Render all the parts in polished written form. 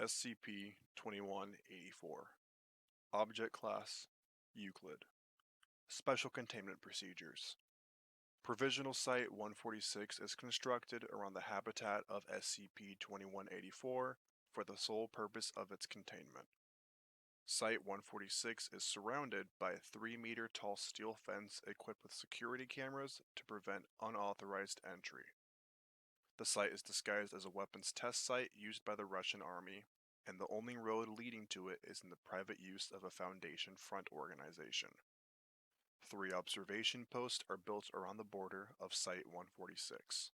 SCP-2184 Object Class Euclid Special Containment Procedures Provisional Site-146 is constructed around the habitat of SCP-2184 for the sole purpose of its containment. Site-146 is surrounded by a 3-meter tall steel fence equipped with security cameras to prevent unauthorized entry. The site is disguised as a weapons test site used by the Russian army, and the only road leading to it is in the private use of a Foundation front organization. 3 observation posts are built around the border of Site-146.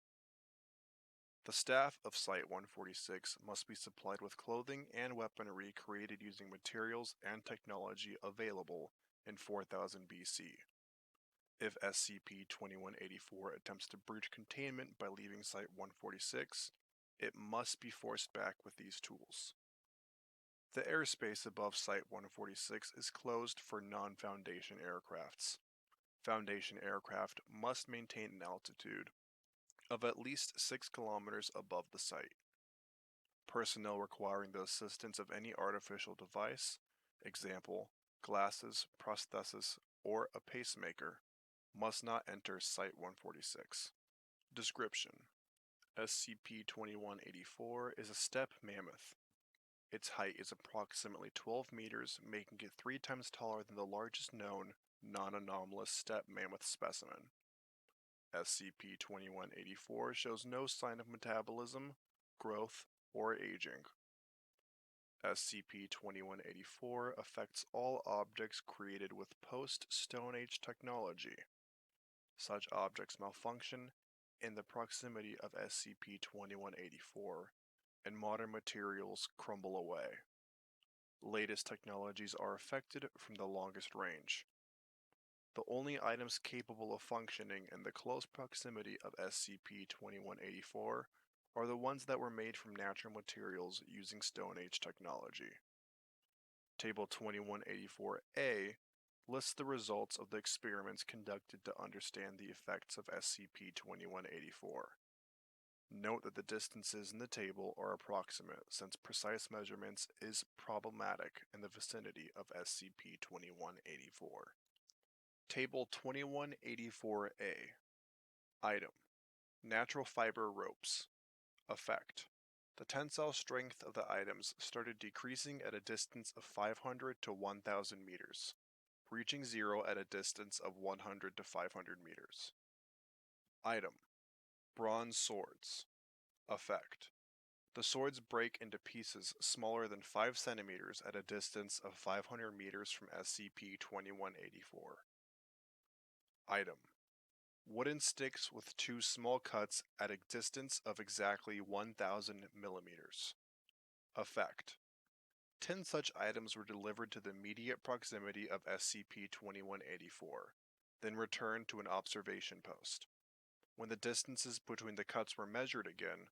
The staff of Site-146 must be supplied with clothing and weaponry created using materials and technology available in 4000 BC. If SCP-2184 attempts to breach containment by leaving Site-146, it must be forced back with these tools. The airspace above Site-146 is closed for non-Foundation aircrafts. Foundation aircraft must maintain an altitude of at least 6 kilometers above the site. Personnel requiring the assistance of any artificial device, example, glasses, prosthesis, or a pacemaker, must not enter Site-146. Description: SCP-2184 is a steppe mammoth. Its height is approximately 12 meters, making it 3 times taller than the largest known non-anomalous steppe mammoth specimen. SCP-2184 shows no sign of metabolism, growth, or aging. SCP-2184 affects all objects created with post-Stone Age technology. Such objects malfunction in the proximity of SCP-2184, and modern materials crumble away. Latest technologies are affected from the longest range. The only items capable of functioning in the close proximity of SCP-2184 are the ones that were made from natural materials using Stone Age technology. Table 2184-A lists the results of the experiments conducted to understand the effects of SCP-2184. Note that the distances in the table are approximate, since precise measurements is problematic in the vicinity of SCP-2184. Table 2184-A Item: Natural Fiber Ropes. Effect: the tensile strength of the items started decreasing at a distance of 500 to 1000 meters, reaching 0 at a distance of 100 to 500 meters. Item: Bronze Swords. Effect: the swords break into pieces smaller than 5 centimeters at a distance of 500 meters from SCP-2184. Item: Wooden sticks with 2 small cuts at a distance of exactly 1000 millimeters. Effect: 10 such items were delivered to the immediate proximity of SCP-2184, then returned to an observation post. When the distances between the cuts were measured again,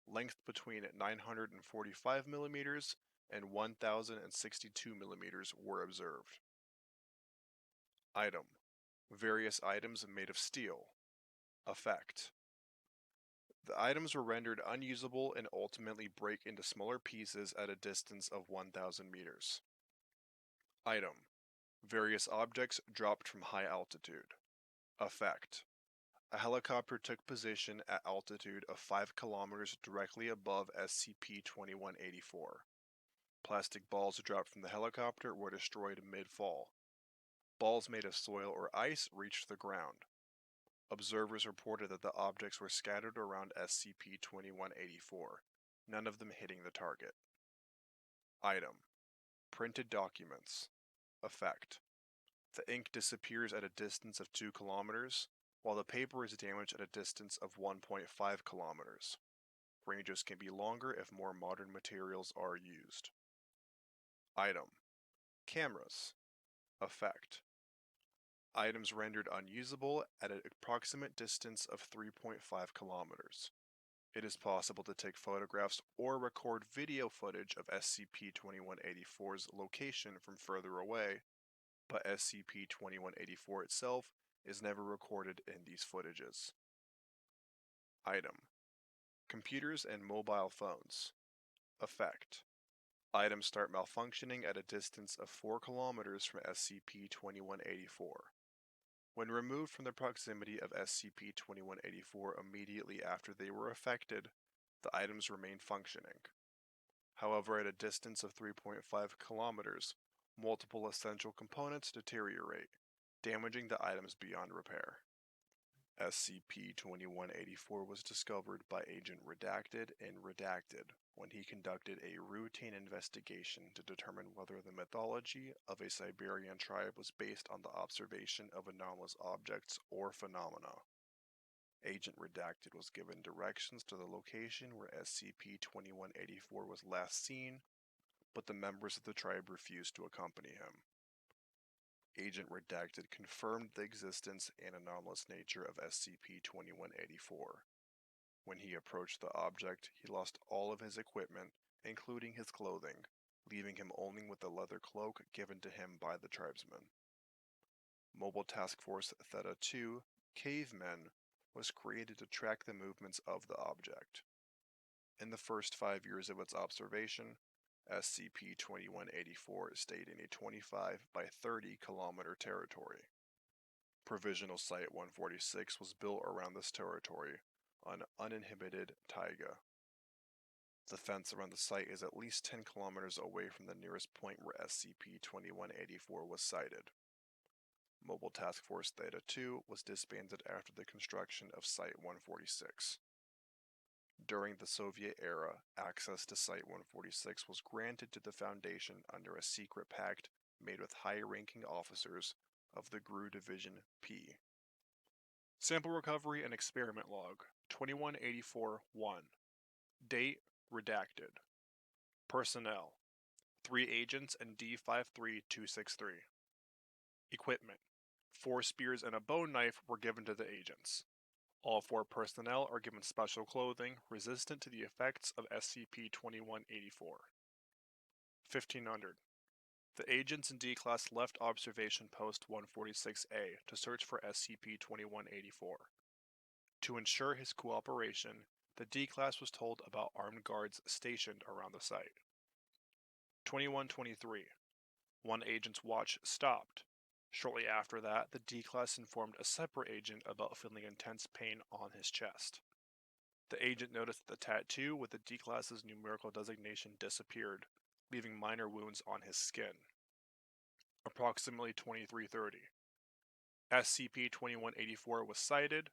length between 945 millimeters and 1062 millimeters were observed. Item: Various items made of steel. Effect: the items were rendered unusable and ultimately break into smaller pieces at a distance of 1000 meters. Item: Various objects dropped from high altitude. Effect: a helicopter took position at altitude of 5 kilometers directly above SCP-2184. Plastic balls dropped from the helicopter were destroyed mid-fall. Balls made of soil or ice reached the ground. Observers reported that the objects were scattered around SCP-2184, none of them hitting the target. Item: Printed documents. Effect: the ink disappears at a distance of 2 kilometers, while the paper is damaged at a distance of 1.5 kilometers. Ranges can be longer if more modern materials are used. Item: Cameras. Effect: items rendered unusable at an approximate distance of 3.5 kilometers. It is possible to take photographs or record video footage of SCP-2184's location from further away, but SCP-2184 itself is never recorded in these footages. Item: Computers and mobile phones. Effect: Items start malfunctioning at a distance of 4 kilometers from SCP-2184. When removed from the proximity of SCP-2184 immediately after they were affected, the items remain functioning. However, at a distance of 3.5 kilometers, multiple essential components deteriorate, damaging the items beyond repair. SCP-2184 was discovered by Agent Redacted in Redacted when he conducted a routine investigation to determine whether the mythology of a Siberian tribe was based on the observation of anomalous objects or phenomena. Agent Redacted was given directions to the location where SCP-2184 was last seen, but the members of the tribe refused to accompany him. Agent Redacted confirmed the existence and anomalous nature of SCP-2184. When he approached the object, he lost all of his equipment, including his clothing, leaving him only with a leather cloak given to him by the tribesmen. Mobile Task Force Theta-2, Cavemen, was created to track the movements of the object. In the first 5 years of its observation, SCP-2184 stayed in a 25 by 30 kilometer territory. Provisional Site-146 was built around this territory on uninhibited taiga. The fence around the site is at least 10 kilometers away from the nearest point where SCP-2184 was sighted. Mobile Task Force Theta-2 was disbanded after the construction of Site-146. During the Soviet era, access to Site-146 was granted to the Foundation under a secret pact made with high-ranking officers of the GRU Division P. Sample Recovery and Experiment Log 2184-1. Date redacted. Personnel 3 agents and D-53263. Equipment 4 spears and a bone knife were given to the agents. All 4 personnel are given special clothing resistant to the effects of SCP-2184. 1500. The agents in D-Class left Observation Post 146A to search for SCP-2184. To ensure his cooperation, the D-Class was told about armed guards stationed around the site. 2123. One agent's watch stopped. Shortly after that, the D-Class informed a separate agent about feeling intense pain on his chest. The agent noticed that the tattoo with the D-Class's numerical designation disappeared, leaving minor wounds on his skin. Approximately 2330. SCP-2184 was sighted.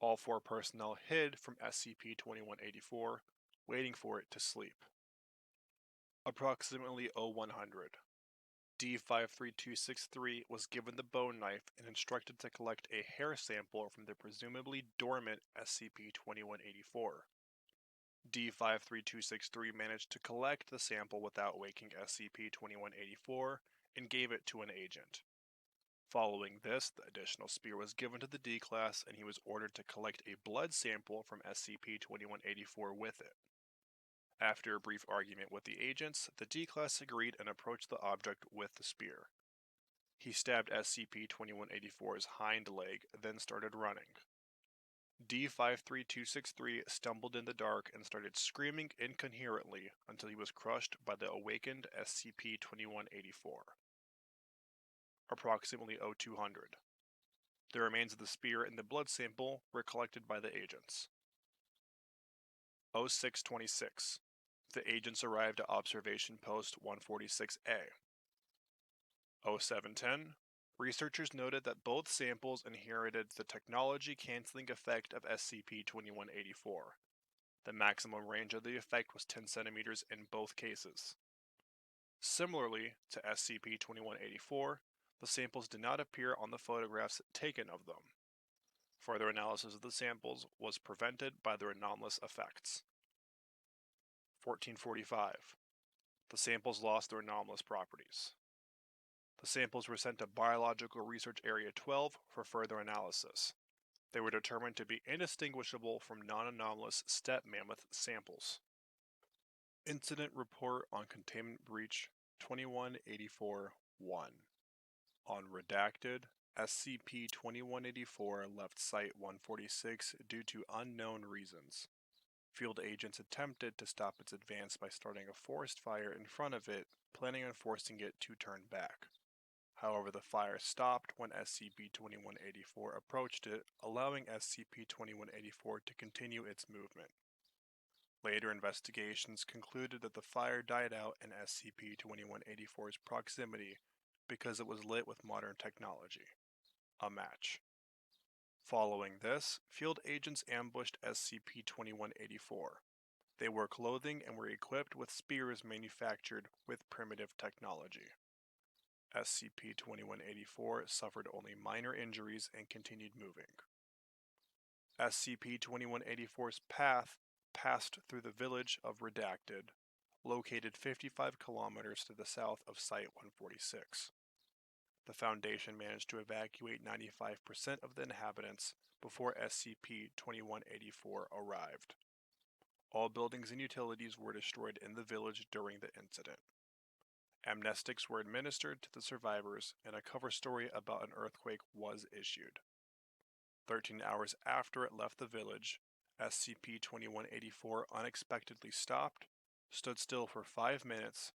All 4 personnel hid from SCP-2184, waiting for it to sleep. Approximately 0100. D-53263 was given the bone knife and instructed to collect a hair sample from the presumably dormant SCP-2184. D-53263 managed to collect the sample without waking SCP-2184 and gave it to an agent. Following this, the additional spear was given to the D-Class and he was ordered to collect a blood sample from SCP-2184 with it. After a brief argument with the agents, the D-Class agreed and approached the object with the spear. He stabbed SCP-2184's hind leg, then started running. D-53263 stumbled in the dark and started screaming incoherently until he was crushed by the awakened SCP-2184. Approximately 0200. The remains of the spear and the blood sample were collected by the agents. 0626. The agents arrived at Observation Post 146A. 0710. Researchers noted that both samples inherited the technology-canceling effect of SCP-2184. The maximum range of the effect was 10 centimeters in both cases. Similarly to SCP-2184, the samples did not appear on the photographs taken of them. Further analysis of the samples was prevented by their anomalous effects. 1445. The samples lost their anomalous properties. The samples were sent to Biological Research Area 12 for further analysis. They were determined to be indistinguishable from non-anomalous steppe mammoth samples. Incident Report on Containment Breach 2184-1. On Redacted, SCP-2184 left Site-146 due to unknown reasons. Field agents attempted to stop its advance by starting a forest fire in front of it, planning on forcing it to turn back. However, the fire stopped when SCP-2184 approached it, allowing SCP-2184 to continue its movement. Later investigations concluded that the fire died out in SCP-2184's proximity because it was lit with modern technology. A match. Following this, field agents ambushed SCP-2184. They wore clothing and were equipped with spears manufactured with primitive technology. SCP-2184 suffered only minor injuries and continued moving. SCP-2184's path passed through the village of Redacted, located 55 kilometers to the south of Site-146. The Foundation managed to evacuate 95% of the inhabitants before SCP-2184 arrived. All buildings and utilities were destroyed in the village during the incident. Amnestics were administered to the survivors, and a cover story about an earthquake was issued. 13 hours after it left the village, SCP-2184 unexpectedly stopped, stood still for 5 minutes,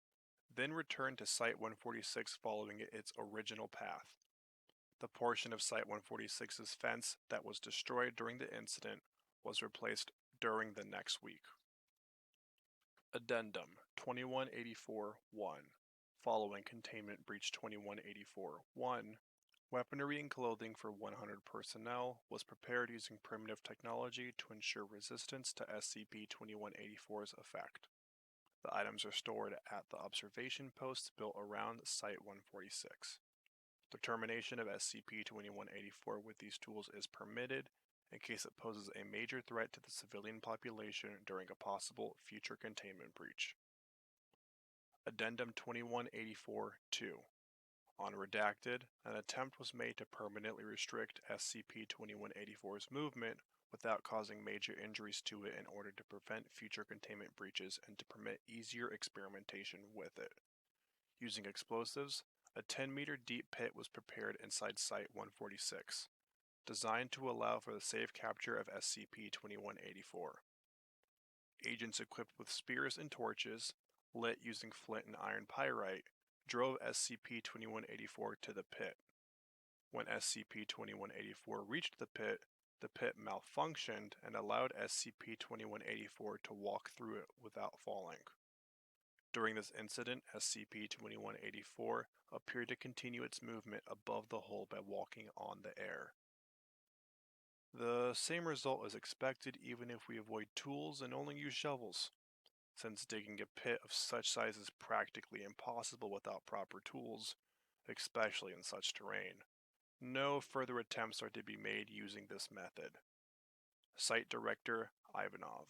then returned to Site-146 following its original path. The portion of Site-146's fence that was destroyed during the incident was replaced during the next week. Addendum 2184-1. Following Containment Breach 2184-1, weaponry and clothing for 100 personnel was prepared using primitive technology to ensure resistance to SCP-2184's effect. The items are stored at the observation posts built around Site-146. The termination of SCP-2184 with these tools is permitted in case it poses a major threat to the civilian population during a possible future containment breach. Addendum 2184-2. On Redacted, an attempt was made to permanently restrict SCP-2184's movement without causing major injuries to it in order to prevent future containment breaches and to permit easier experimentation with it. Using explosives, a 10-meter deep pit was prepared inside Site-146, designed to allow for the safe capture of SCP-2184. Agents equipped with spears and torches, lit using flint and iron pyrite, drove SCP-2184 to the pit. When SCP-2184 reached the pit malfunctioned and allowed SCP-2184 to walk through it without falling. During this incident, SCP-2184 appeared to continue its movement above the hull by walking on the air. The same result is expected even if we avoid tools and only use shovels, since digging a pit of such size is practically impossible without proper tools, especially in such terrain. No further attempts are to be made using this method. Site Director Ivanov.